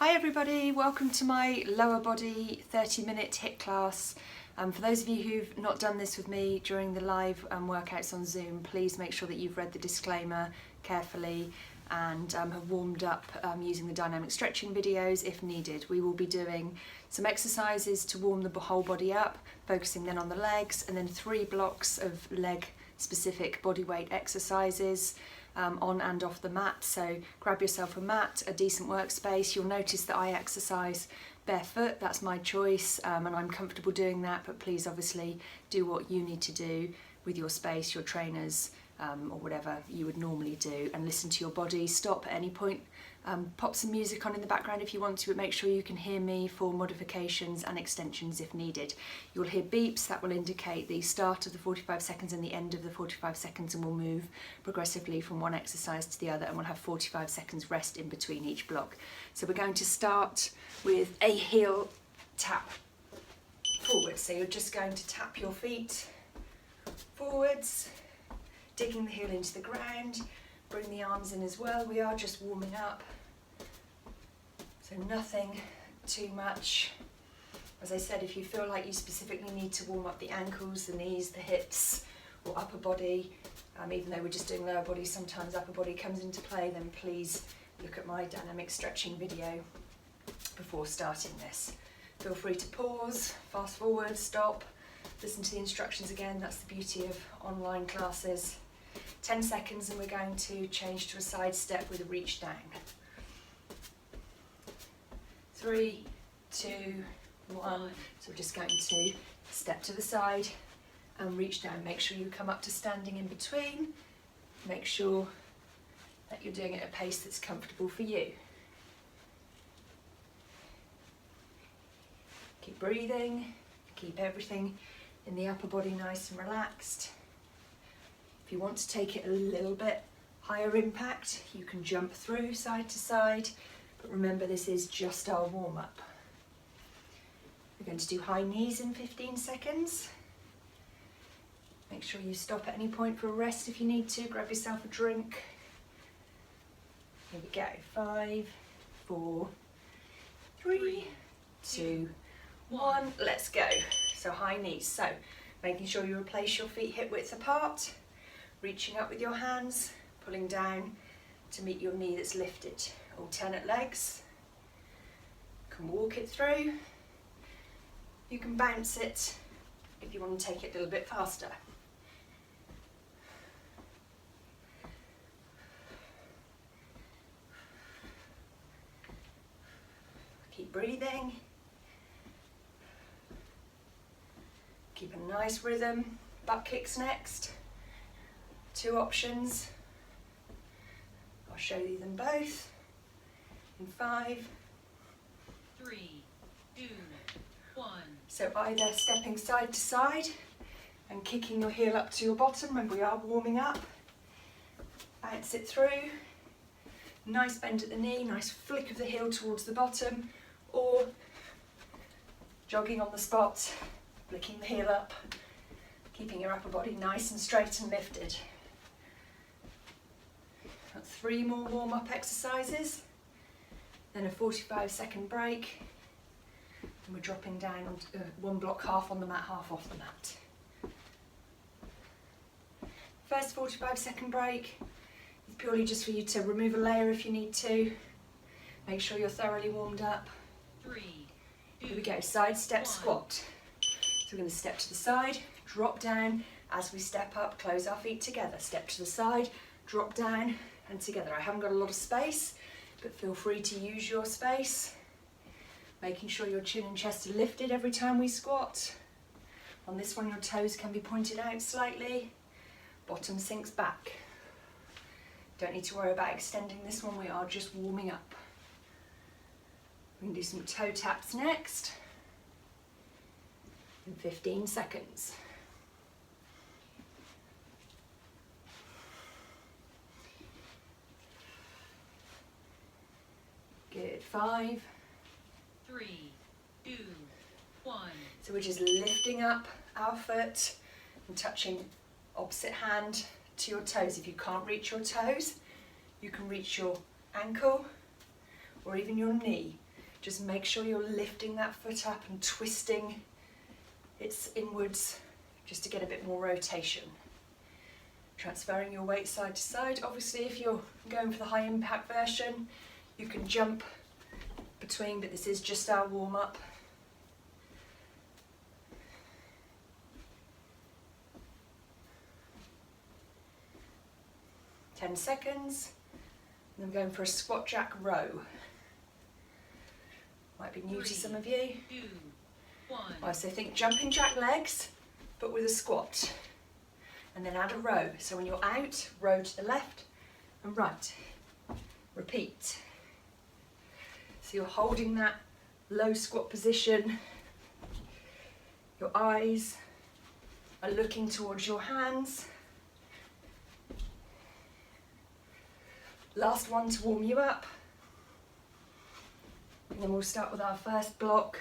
Hi everybody, welcome to my lower body 30-minute HIIT class. For those of you who've not done this with me during the live workouts on Zoom, please make sure that you've read the disclaimer carefully and have warmed up using the dynamic stretching videos if needed. We will be doing some exercises to warm the whole body up, focusing then on the legs, and then 3 blocks of leg specific bodyweight exercises on and off the mat. So grab yourself a mat, a decent workspace. You'll notice that I exercise barefoot, that's my choice, and I'm comfortable doing that, but please obviously do what you need to do with your space, your trainers, or whatever you would normally do, and listen to your body. Stop at any point, pop some music on in the background if you want to, but make sure you can hear me for modifications and extensions if needed. You'll hear beeps that will indicate the start of the 45 seconds and the end of the 45 seconds, and we'll move progressively from one exercise to the other, and we'll have 45 seconds rest in between each block. So we're going to start with a heel tap forward. So you're just going to tap your feet forwards, digging the heel into the ground. Bring the arms in as well. We are just warming up, so nothing too much. As I said, if you feel like you specifically need to warm up the ankles, the knees, the hips, or upper body, even though we're just doing lower body, sometimes upper body comes into play, then please look at my dynamic stretching video before starting this. Feel free to pause, fast forward, stop, listen to the instructions again. That's the beauty of online classes. 10 seconds and we're going to change to a side step with a reach down. 3, 2, 1. So we're just going to step to the side and reach down. Make sure you come up to standing in between. Make sure that you're doing it at a pace that's comfortable for you. Keep breathing, keep everything in the upper body nice and relaxed. If you want to take it a little bit higher impact, you can jump through side to side, but remember this is just our warm-up. We're going to do high knees in 15 seconds. Make sure you stop at any point for a rest if you need to. Grab yourself a drink. Here we go. 5, 4, 3, 2, 1. Let's go. So high knees. So making sure you replace your feet hip width apart. Reaching up with your hands, pulling down to meet your knee that's lifted. Alternate legs. You can walk it through. You can bounce it if you want to take it a little bit faster. Keep breathing. Keep a nice rhythm. Butt kicks next. 2 options. I'll show you them both in 5, 3, 2, 1. So either stepping side to side and kicking your heel up to your bottom when we are warming up. Bounce it through. Nice bend at the knee, nice flick of the heel towards the bottom, or jogging on the spot, flicking the heel up, keeping your upper body nice and straight and lifted. 3 more warm-up exercises, then a 45-second break, and we're dropping down on 1 block, half on the mat, half off the mat. First 45-second break is purely just for you to remove a layer if you need to. Make sure you're thoroughly warmed up. 3, 2, Here we go, side step 1. squat. So we're going to step to the side, drop down. As we step up, close our feet together. Step to the side, drop down and together. I haven't got a lot of space, but feel free to use your space. Making sure your chin and chest are lifted every time we squat. On this one, your toes can be pointed out slightly. Bottom sinks back. Don't need to worry about extending this one, we are just warming up. We can do some toe taps next in 15 seconds. Good. 5, 3, 2, 1. So we're just lifting up our foot and touching opposite hand to your toes. If you can't reach your toes, you can reach your ankle or even your knee. Just make sure you're lifting that foot up and twisting it inwards just to get a bit more rotation. Transferring your weight side to side. Obviously, if you're going for the high impact version, you can jump between, but this is just our warm up. Ten seconds, and I'm going for a squat jack row. Might be new to some of you. 2, 1. So think jumping jack legs, but with a squat. And then add a row. So when you're out, row to the left and right. Repeat. So you're holding that low squat position. Your eyes are looking towards your hands. Last one to warm you up. And then we'll start with our first block.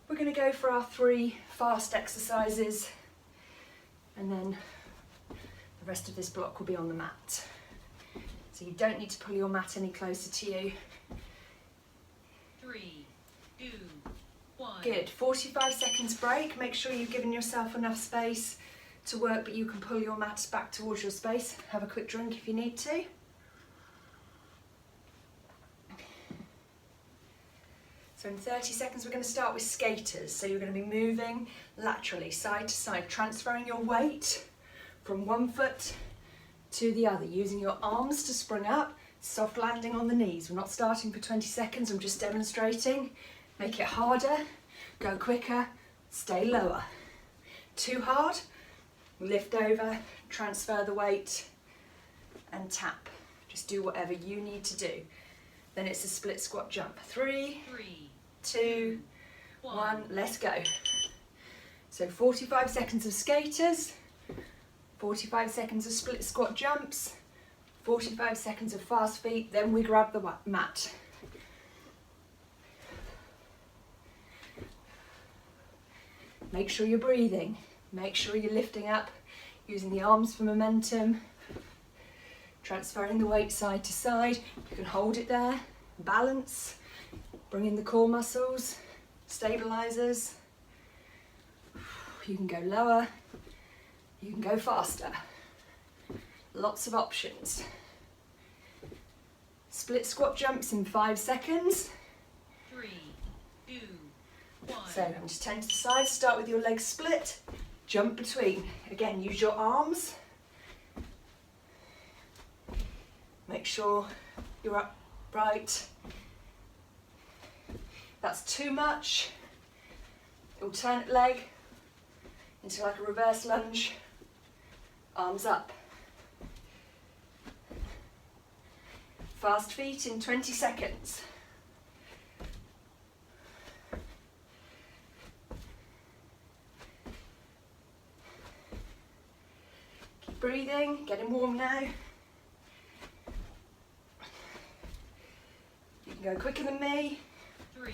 We're going to go for our 3 fast exercises, and then the rest of this block will be on the mat. So you don't need to pull your mat any closer to you. 3, 2, 1. Good. 45 seconds break. Make sure you've given yourself enough space to work, but you can pull your mat back towards your space. Have a quick drink if you need to. So in 30 seconds, we're going to start with skaters. So you're going to be moving laterally, side to side, transferring your weight from one foot to the other, using your arms to spring up, soft landing on the knees. We're not starting for 20 seconds, I'm just demonstrating. Make it harder, go quicker, stay lower. Too hard, lift over, transfer the weight and tap. Just do whatever you need to do. Then it's a split squat jump. 3, 2, 1, let's go. So 45 seconds of skaters, 45 seconds of split squat jumps, 45 seconds of fast feet, then we grab the mat. Make sure you're breathing, make sure you're lifting up, using the arms for momentum, transferring the weight side to side. You can hold it there, balance, bring in the core muscles, stabilizers. You can go lower, you can go faster. Lots of options. Split squat jumps in 5 seconds. 3, 2, 1. So I'm just turning to the side, start with your legs split, jump between. Again, use your arms. Make sure you're upright. That's too much. Alternate leg into like a reverse lunge. Arms up. Fast feet in 20 seconds. Keep breathing, getting warm now. You can go quicker than me. 3,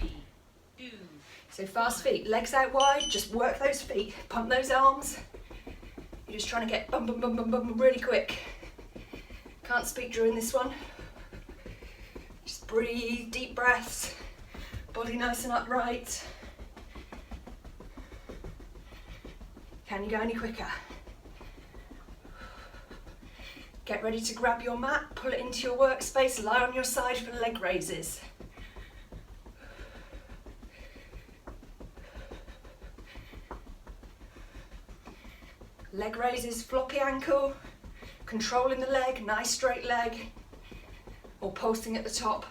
2. So fast feet, legs out wide, just work those feet, pump those arms. You're just trying to get bum, bum, bum, bum, bum really quick. Can't speak during this one. Just breathe, deep breaths, body nice and upright. Can you go any quicker? Get ready to grab your mat, pull it into your workspace, lie on your side for leg raises. Leg raises, floppy ankle, controlling the leg, nice straight leg, or pulsing at the top.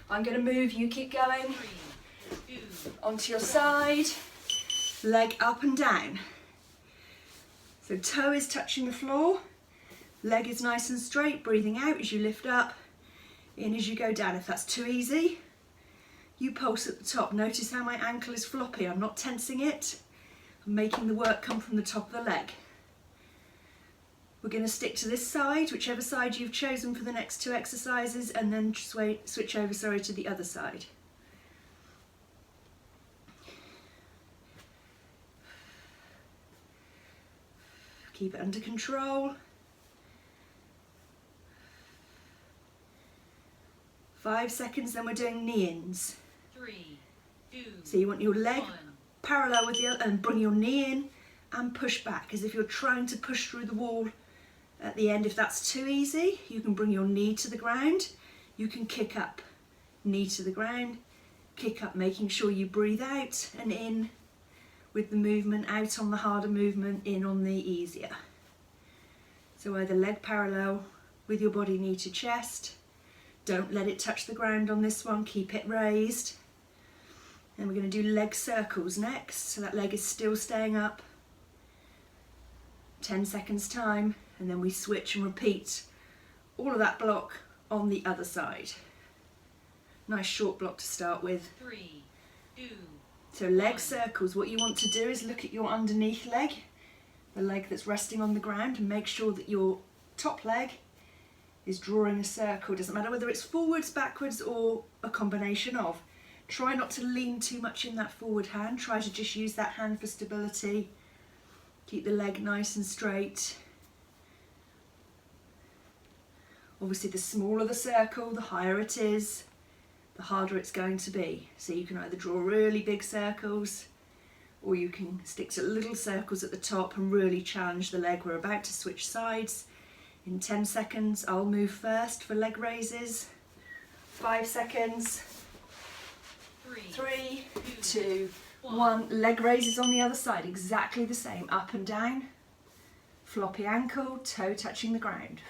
I'm going to move, you keep going. 3, 2. Onto your side, leg up and down. So toe is touching the floor, leg is nice and straight, breathing out as you lift up, in as you go down. If that's too easy, you pulse at the top. Notice how my ankle is floppy, I'm not tensing it. I'm making the work come from the top of the leg. We're going to stick to this side, whichever side you've chosen for the next 2 exercises, and then switch over to the other side. Keep it under control. 5 seconds, then we're doing knee-ins. 3, 2, So you want your leg 1. parallel with the other and bring your knee in and push back as if you're trying to push through the wall at the end. If that's too easy, you can bring your knee to the ground. You can kick up, knee to the ground, kick up, making sure you breathe out and in with the movement, out on the harder movement, in on the easier. So either leg parallel with your body, knee to chest. Don't let it touch the ground on this one, keep it raised. And we're going to do leg circles next, so that leg is still staying up. 10 seconds time, and then we switch and repeat all of that block on the other side. Nice short block to start with. 3, 2. So leg circles, what you want to do is look at your underneath leg, the leg that's resting on the ground, and make sure that your top leg is drawing a circle. Doesn't matter whether it's forwards, backwards, or a combination of. Try not to lean too much in that forward hand. Try to just use that hand for stability. Keep the leg nice and straight. Obviously, the smaller the circle, the higher it is, the harder it's going to be. So you can either draw really big circles, or you can stick to little circles at the top and really challenge the leg. We're about to switch sides. In 10 seconds, I'll move first for leg raises. 5 seconds. 3, 2, 1. Leg raises on the other side, exactly the same. Up and down. Floppy ankle, toe touching the ground.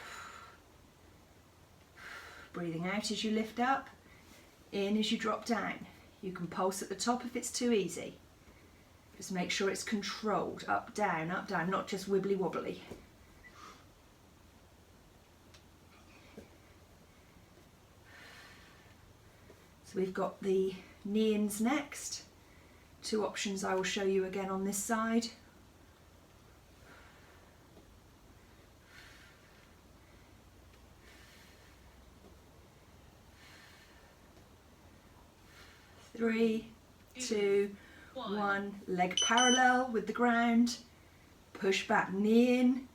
Breathing out as you lift up, in as you drop down. You can pulse at the top if it's too easy. Just make sure it's controlled. Up, down, not just wibbly wobbly. So we've got the knee-ins next. 2 options I will show you again on this side. Three, 2, 1. Leg parallel with the ground. Push back, knee in,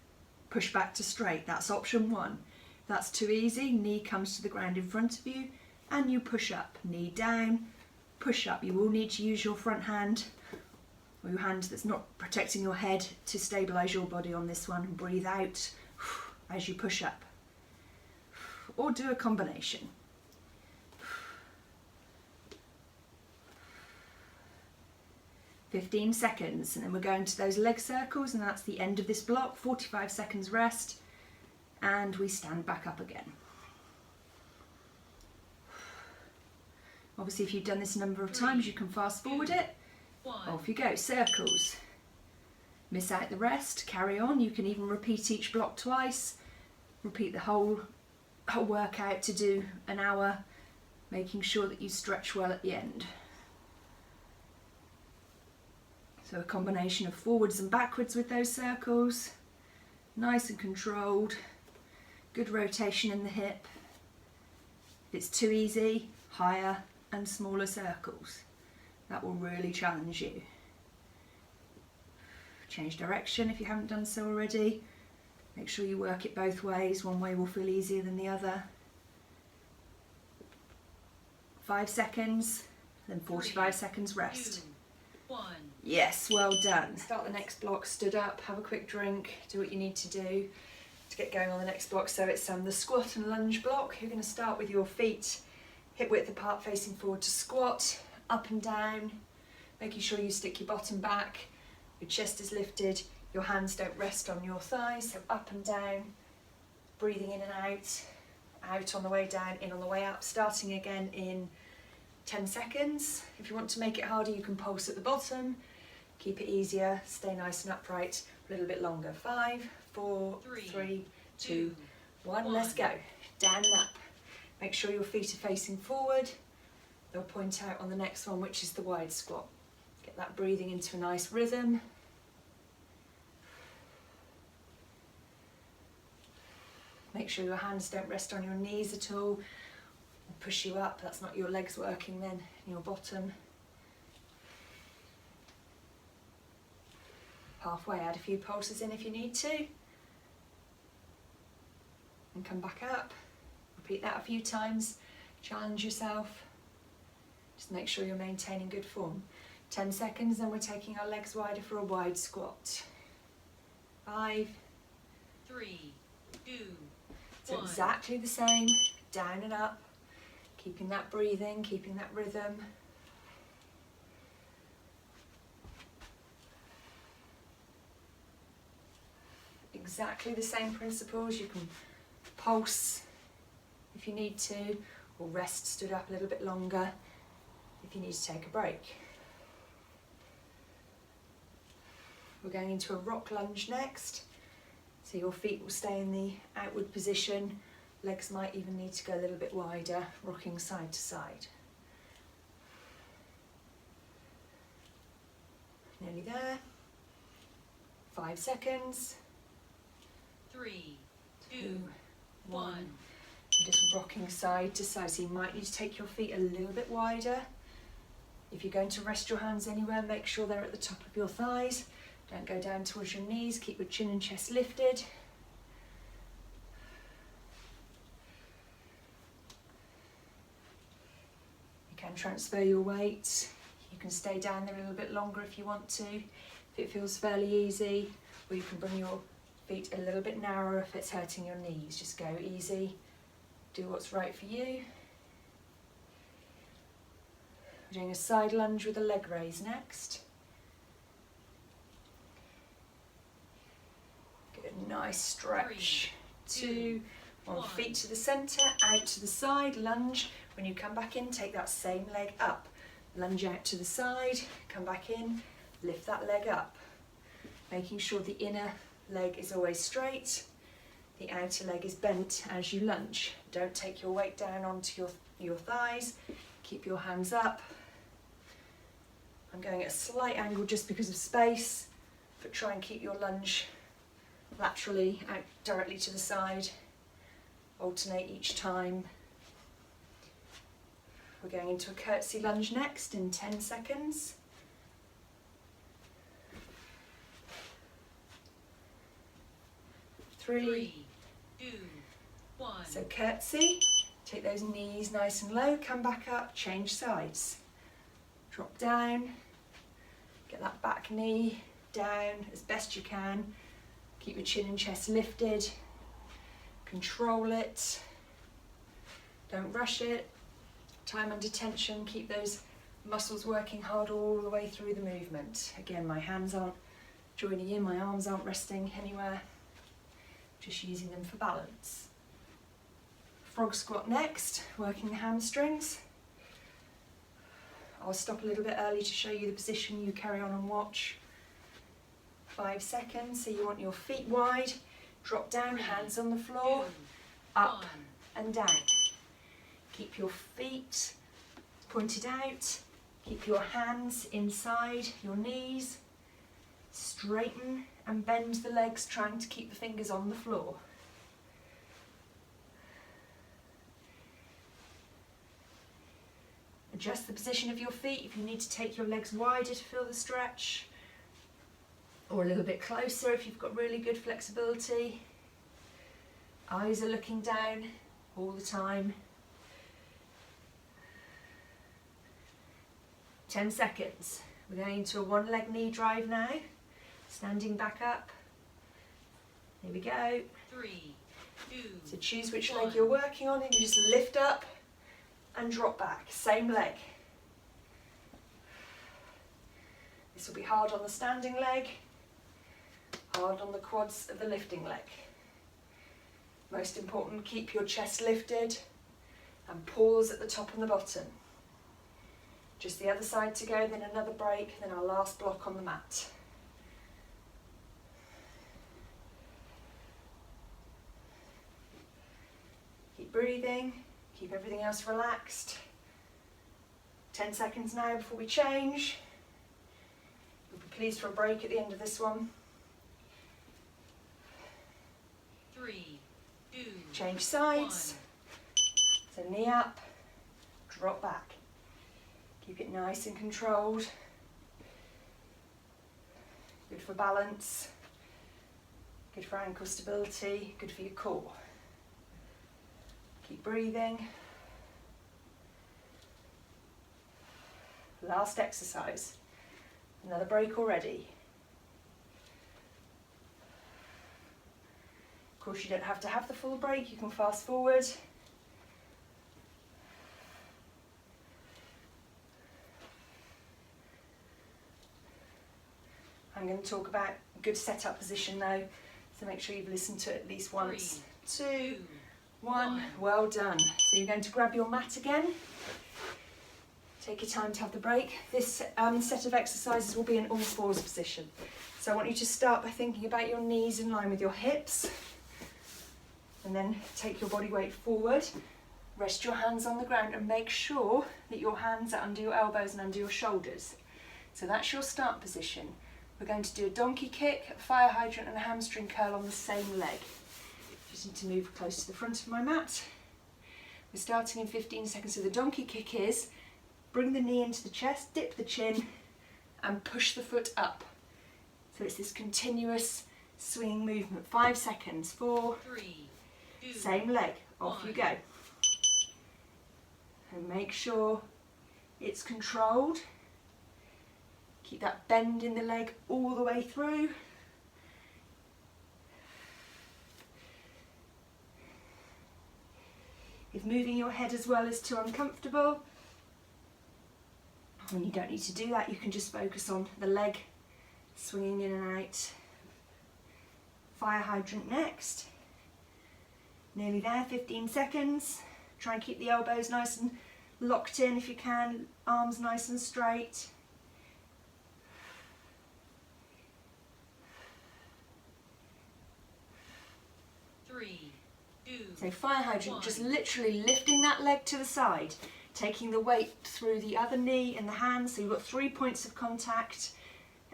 push back to straight. That's option 1. If that's too easy, knee comes to the ground in front of you and you push up. Knee down, push up. You will need to use your front hand or your hand that's not protecting your head to stabilise your body on this one. Breathe out as you push up. Or do a combination. 15 seconds, and then we're going to those leg circles, and that's the end of this block. 45 seconds rest, and we stand back up again. Obviously, if you've done this a number of times, you can fast forward it. Off you go, circles. Miss out the rest, carry on. You can even repeat each block twice. Repeat the whole workout to do an hour, making sure that you stretch well at the end. So a combination of forwards and backwards with those circles. Nice and controlled. Good rotation in the hip. If it's too easy, higher and smaller circles. That will really challenge you. Change direction if you haven't done so already. Make sure you work it both ways. One way will feel easier than the other. 5 seconds, then 45 seconds rest. 2, 1. Yes, well done. Start the next block, stood up, have a quick drink, do what you need to do to get going on the next block. So it's the squat and lunge block. You're going to start with your feet hip width apart, facing forward to squat, up and down, making sure you stick your bottom back, your chest is lifted, your hands don't rest on your thighs, so up and down, breathing in and out on the way down, in on the way up, starting again in 10 seconds. If you want to make it harder, you can pulse at the bottom. Keep it easier, stay nice and upright, a little bit longer. 5, 4, 3, 2, 1. Let's go. Down and up. Make sure your feet are facing forward. They'll point out on the next one, which is the wide squat. Get that breathing into a nice rhythm. Make sure your hands don't rest on your knees at all. Push you up, that's not your legs working then, your bottom. Halfway, add a few pulses in if you need to. And come back up. Repeat that a few times. Challenge yourself. Just make sure you're maintaining good form. 10 seconds, then we're taking our legs wider for a wide squat. 5. 3, 2, So 1. exactly the same, down and up, keeping that breathing, keeping that rhythm. Exactly the same principles. You can pulse if you need to, or rest stood up a little bit longer if you need to take a break. We're going into a rock lunge next. So your feet will stay in the outward position. Legs might even need to go a little bit wider, rocking side to side. Nearly there. 5 seconds. 3, 2, 2, 1. 1. Just rocking side to side. So you might need to take your feet a little bit wider. If you're going to rest your hands anywhere, make sure they're at the top of your thighs. Don't go down towards your knees. Keep your chin and chest lifted. You can transfer your weight. You can stay down there a little bit longer if you want to, if it feels fairly easy, or you can bring your feet a little bit narrower if it's hurting your knees. Just go easy. Do what's right for you. We're doing a side lunge with a leg raise next. Good, nice stretch. 2, 1. Feet to the centre, out to the side, lunge. When you come back in, take that same leg up. Lunge out to the side, come back in, lift that leg up. Making sure the inner leg is always straight, the outer leg is bent as you lunge. Don't take your weight down onto your thighs, keep your hands up. I'm going at a slight angle just because of space, but try and keep your lunge laterally out directly to the side. Alternate each time. We're going into a curtsy lunge next in 10 seconds. 3, 2, 1. So curtsy, take those knees nice and low, come back up, change sides. Drop down, get that back knee down as best you can. Keep your chin and chest lifted. Control it. Don't rush it. Time under tension, keep those muscles working hard all the way through the movement. Again, my hands aren't joining in, my arms aren't resting anywhere. Just using them for balance. Frog squat next, working the hamstrings. I'll stop a little bit early to show you the position. You carry on and watch. 5 seconds, so you want your feet wide, drop down, hands on the floor, 2, up 1. and down. Keep your feet pointed out, keep your hands inside your knees, straighten and bend the legs, trying to keep the fingers on the floor. Adjust the position of your feet if you need to take your legs wider to feel the stretch, or a little bit closer if you've got really good flexibility. Eyes are looking down all the time. 10 seconds. We're going into a one leg knee drive now. Standing back up. Here we go. 3, 2. So choose which 1. leg you're working on and you just lift up and drop back. Same leg. This will be hard on the standing leg, hard on the quads of the lifting leg. Most important, keep your chest lifted and pause at the top and the bottom. Just the other side to go, then another break, then our last block on the mat. Keep breathing, keep everything else relaxed. 10 seconds now before we change. We'll be pleased for a break at the end of this one. 3, 2. Change sides. 1. So knee up, drop back. Keep it nice and controlled. Good for balance, good for ankle stability, good for your core. Keep breathing. Last exercise. Another break already. Of course, you don't have to have the full break, you can fast forward. I'm going to talk about good setup position now, so make sure you've listened to it at least once. 2, 1, well done. So you're going to grab your mat again. Take your time to have the break. This set of exercises will be in all fours position. So I want you to start by thinking about your knees in line with your hips, and then take your body weight forward. Rest your hands on the ground and make sure that your hands are under your elbows and under your shoulders. So that's your start position. We're going to do a donkey kick, a fire hydrant and a hamstring curl on the same leg. Just need to move close to the front of my mat. We're starting in 15 seconds. So the donkey kick is bring the knee into the chest, dip the chin and push the foot up. So it's this continuous swinging movement. 5 seconds. 4, 3, 2, same leg, off you 1. go. And make sure it's controlled. Keep that bend in the leg all the way through. If moving your head as well is too uncomfortable, and you don't need to do that, you can just focus on the leg swinging in and out. Fire hydrant next. Nearly there, 15 seconds. Try and keep the elbows nice and locked in if you can, arms nice and straight. So fire hydrant, just literally lifting that leg to the side, taking the weight through the other knee and the hand, so you've got 3 points of contact,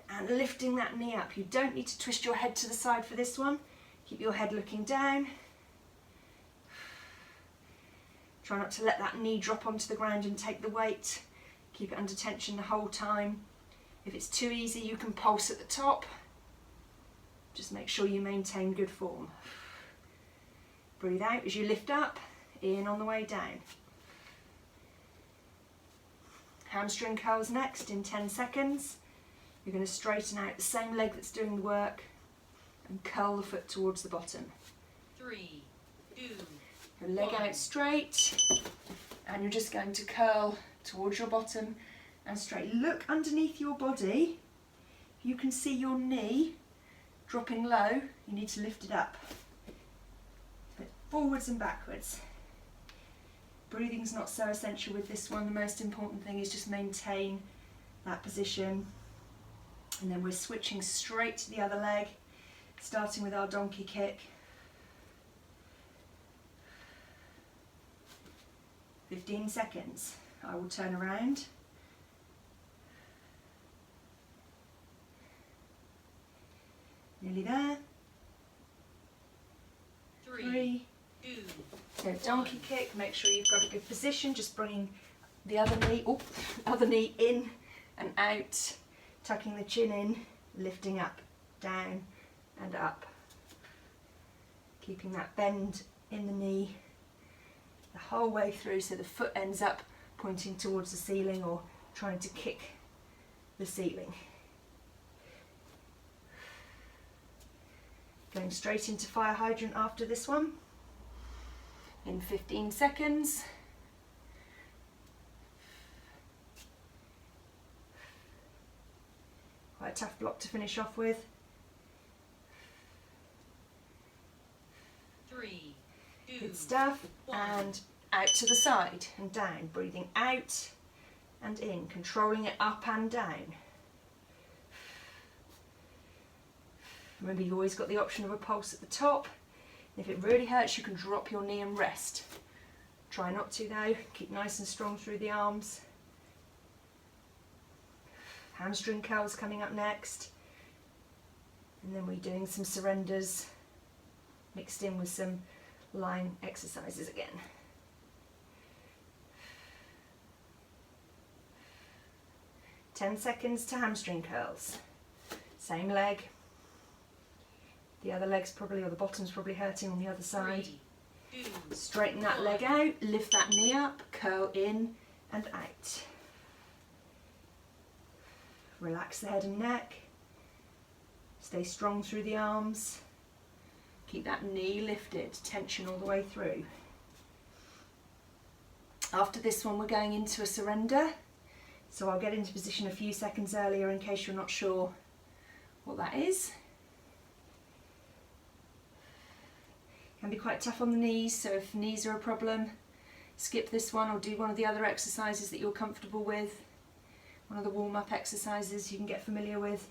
and lifting that knee up. You don't need to twist your head to the side for this one. Keep your head looking down. Try not to let that knee drop onto the ground and take the weight. Keep it under tension the whole time. If it's too easy, you can pulse at the top. Just make sure you maintain good form. Breathe out as you lift up, in on the way down. Hamstring curls next in 10 seconds. You're going to straighten out the same leg that's doing the work and curl the foot towards the bottom. 3, 2, Your leg 1. out straight, and you're just going to curl towards your bottom and straight. Look underneath your body. If you can see your knee dropping low, you need to lift it up. Forwards and backwards. Breathing's not so essential with this one. The most important thing is just maintain that position. And then we're switching straight to the other leg, starting with our donkey kick. 15 seconds. I will turn around. Nearly there. 3, 2, So donkey kick, make sure you've got a good position, just bringing the other knee in and out, tucking the chin in, lifting up, down and up. Keeping that bend in the knee the whole way through so the foot ends up pointing towards the ceiling or trying to kick the ceiling. Going straight into fire hydrant after this one. In 15 seconds. Quite a tough block to finish off with. 3, 2, Good stuff. 1. And out to the side and down. Breathing out and in, controlling it up and down. Remember, you've always got the option of a pulse at the top. If it really hurts, you can drop your knee and rest. Try not to though. Keep nice and strong through the arms. Hamstring curls coming up next. And then we're doing some surrenders mixed in with some line exercises again. Ten seconds to hamstring curls. Same leg. The other leg's probably, or the bottom's probably hurting on the other side. 3, 2, Straighten that leg out, lift that knee up, curl in and out. Relax the head and neck. Stay strong through the arms. Keep that knee lifted, tension all the way through. After this one, we're going into a surrender. So I'll get into position a few seconds earlier in case you're not sure what that is. Can be quite tough on the knees, so if knees are a problem, skip this one or do one of the other exercises that you're comfortable with. One of the warm-up exercises you can get familiar with.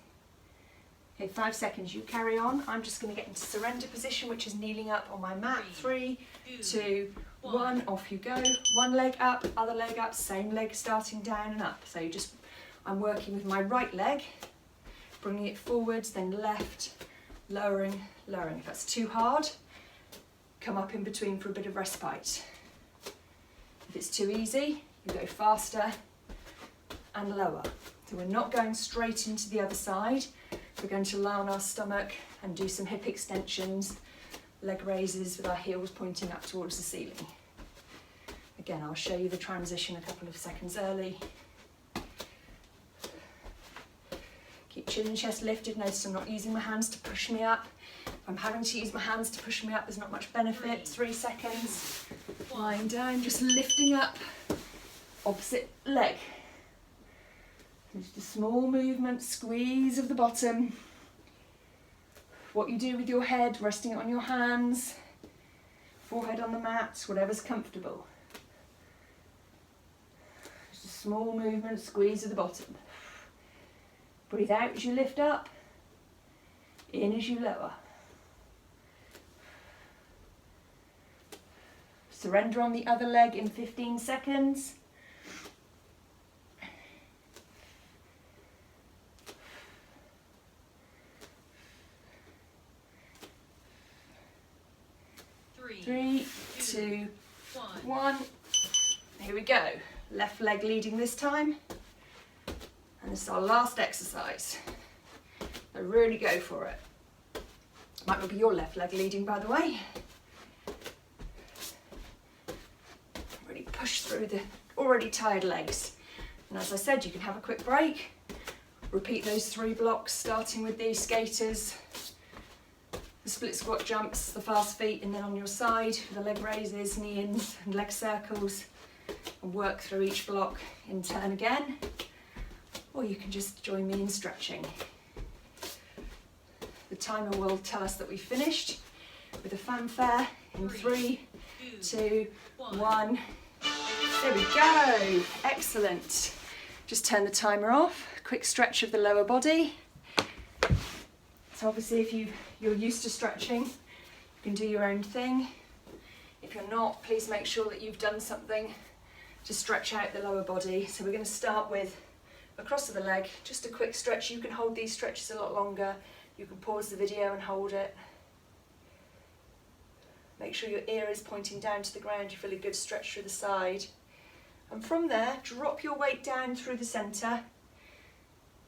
Okay, 5 seconds, you carry on. I'm just going to get into surrender position, which is kneeling up on my mat. 3, 2, 1, off you go. One leg up, other leg up, same leg starting down and up. So I'm working with my right leg, bringing it forwards, then left, lowering, lowering. If that's too hard, come up in between for a bit of respite. If it's too easy, you go faster and lower. So we're not going straight into the other side. We're going to lie on our stomach and do some hip extensions, leg raises with our heels pointing up towards the ceiling. Again, I'll show you the transition a couple of seconds early. Keep chin and chest lifted. Notice I'm not using my hands to push me up. If I'm having to use my hands to push me up, there's not much benefit. 3 seconds. Lying down, just lifting up. Opposite leg. Just a small movement, squeeze of the bottom. What you do with your head, resting it on your hands, forehead on the mat, whatever's comfortable. Just a small movement, squeeze of the bottom. Breathe out as you lift up, in as you lower. Surrender on the other leg in 15 seconds. Three, two, one. Here we go. Left leg leading this time. And this is our last exercise. So really go for it. Might not be your left leg leading, by the way. Really push through the already tired legs. And as I said, you can have a quick break. Repeat those 3 blocks, starting with these skaters. The split squat jumps, the fast feet, and then on your side, the leg raises, knee ins and leg circles, and work through each block in turn again. Or you can just join me in stretching. The timer will tell us that we've finished with a fanfare in 3, 2, 1. There we go, excellent. Just turn the timer off, quick stretch of the lower body. So obviously if you're used to stretching, you can do your own thing. If you're not, please make sure that you've done something to stretch out the lower body. So we're going to start with across of the leg, just a quick stretch. You can hold these stretches a lot longer. You can pause the video and hold it. Make sure your ear is pointing down to the ground. You feel a good stretch through the side. And from there, drop your weight down through the centre.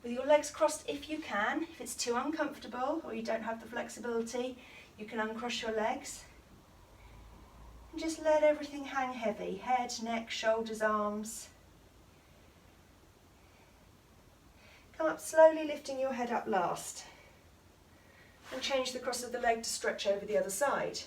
With your legs crossed if you can. If it's too uncomfortable or you don't have the flexibility, you can uncross your legs. And just let everything hang heavy. Head, neck, shoulders, arms. Come up slowly, lifting your head up last. And change the cross of the leg to stretch over the other side.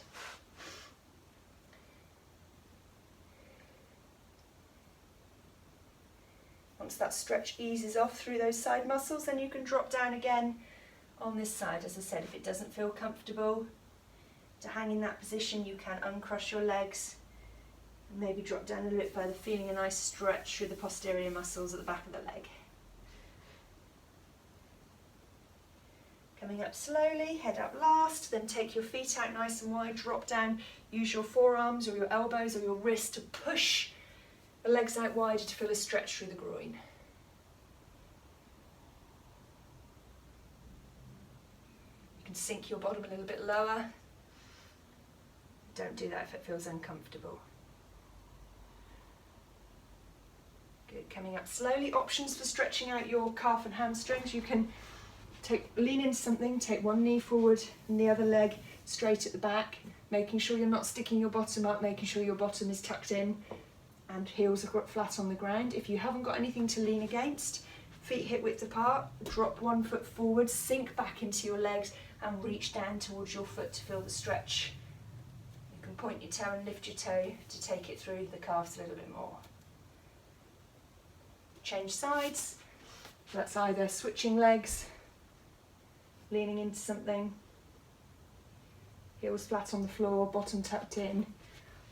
Once that stretch eases off through those side muscles, then you can drop down again on this side. As I said, if it doesn't feel comfortable to hang in that position, you can uncross your legs and maybe drop down a little bit further, feeling a nice stretch through the posterior muscles at the back of the leg. Coming up slowly, head up last, then take your feet out nice and wide, drop down, use your forearms or your elbows or your wrist to push the legs out wider to feel a stretch through the groin. You can sink your bottom a little bit lower. Don't do that if it feels uncomfortable. Good, coming up slowly. Options for stretching out your calf and hamstrings. You can lean into something, take one knee forward and the other leg straight at the back, making sure you're not sticking your bottom up, making sure your bottom is tucked in and heels are flat on the ground. If you haven't got anything to lean against, feet hip width apart, drop one foot forward, sink back into your legs and reach down towards your foot to feel the stretch. You can point your toe and lift your toe to take it through the calves a little bit more. Change sides. That's either switching legs, leaning into something, heels flat on the floor, bottom tucked in,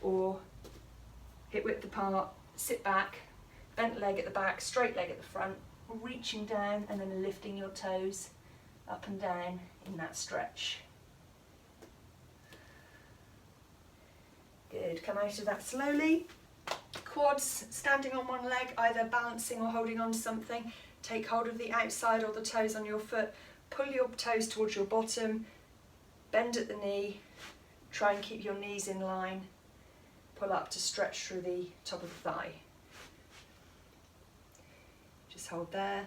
or hip width apart, sit back, bent leg at the back, straight leg at the front, reaching down and then lifting your toes up and down in that stretch. Good, come out of that slowly. Quads, standing on one leg, either balancing or holding on to something. Take hold of the outside or the toes on your foot, pull your toes towards your bottom, bend at the knee, try and keep your knees in line, pull up to stretch through the top of the thigh. Just hold there,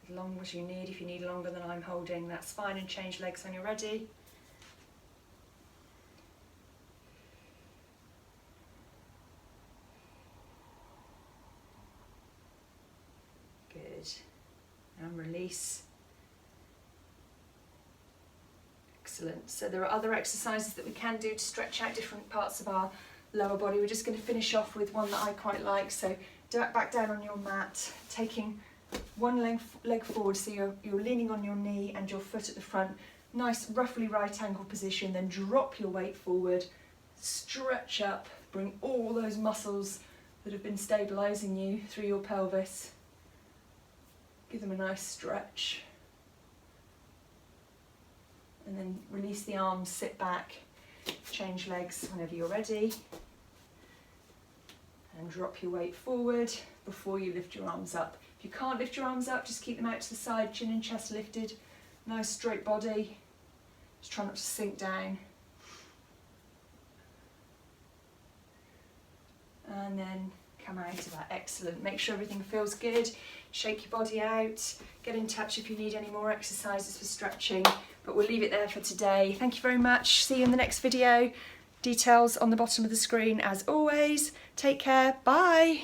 as long as you need. If you need longer than I'm holding, that's fine, and change legs when you're ready. Good, and release. Excellent. So there are other exercises that we can do to stretch out different parts of our lower body. We're just going to finish off with one that I quite like. So back down on your mat, taking one leg forward, so you're leaning on your knee and your foot at the front. Nice roughly right angle position, then drop your weight forward, stretch up, bring all those muscles that have been stabilising you through your pelvis. Give them a nice stretch. And then release the arms, sit back, change legs whenever you're ready. And drop your weight forward before you lift your arms up. If you can't lift your arms up, just keep them out to the side, chin and chest lifted. Nice straight body. Just try not to sink down. And then come out of that. Excellent. Make sure everything feels good. Shake your body out. Get in touch if you need any more exercises for stretching. But we'll leave it there for today. Thank you very much. See you in the next video. Details on the bottom of the screen as always. Take care. Bye.